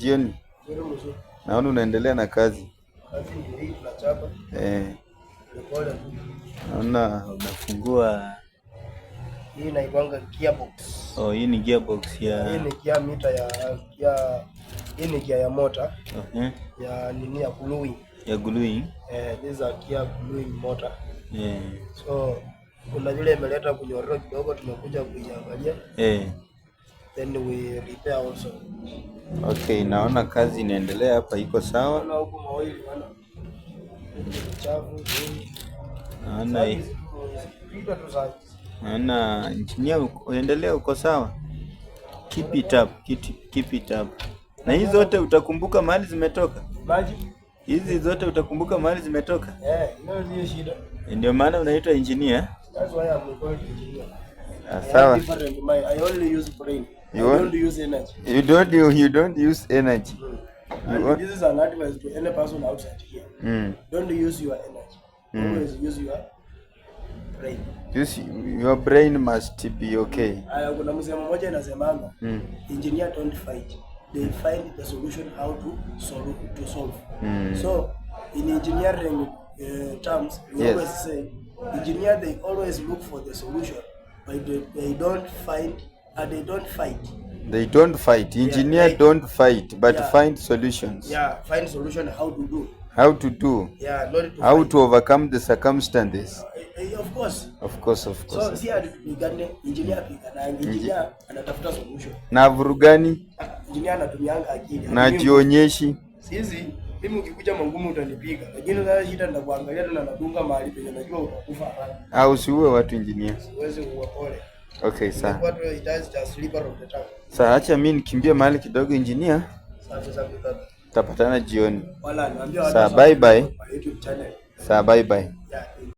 jioni. Naona unaendelea na kazi. Kazi ndio hii tunachapa. Pole. Naona unafungua. Hii inaitwanga gearbox. Oh, hii ni gearbox ya. Hii ni gear meter hii ni gear ya motor. Ya nini ya gluing. Ya gluing. This is a gear gluing motor. Yeah. So kuna vile imeleta kunyororo kidogo, tumekuja kuiangalia. Then we repair also. Okay, naona kazi inaendelea hapa, iko sawa. Naona huko maoili bwana. Chafu. Naona hii. Naona engineer uendelee, uko sawa. Keep it up, keep it up. Na hizi zote utakumbuka mahali zimetoka? Maji. Hizi zote utakumbuka mahali zimetoka? Ndio shida. Ndio maana unaitwa engineer? That's why I'm called engineer. Sawa. I only use brain. I don't use energy. You don't use energy. This is an advice to any person outside here. Don't use your energy. Always use your brain. Your brain must be okay. Kuna msemo mmoja inasemanga, engineer don't fight. They find the solution how to solve. So in engineering terms, we always say, engineer they always look for the solution, but they don't fight. They don't fight. Engineer don't fight, but find solutions. Find solution how to do. How to do. Not to how fight. To overcome the circumstances. Of course. So si atupigane, engineer anatafuta solution. Na vurugani? Engineer anatumianga akili. Na jionyeshi. Sisi mimi ukikuja mangumu utanipiga. Lakini sasa shida ndakuangalia tu na nadunga mahali penye najua utakufa haraka. Au usiue watu engineer. Siwezi kuwa pole. Okay, sawa. What it is just slipper of the tongue. Sasa acha mimi nikimbie mahali kidogo engineer. Sasa tutapatana jioni. Wala niambia watu. Sawa, bye bye. YouTube channel. Sawa, bye bye. Yeah.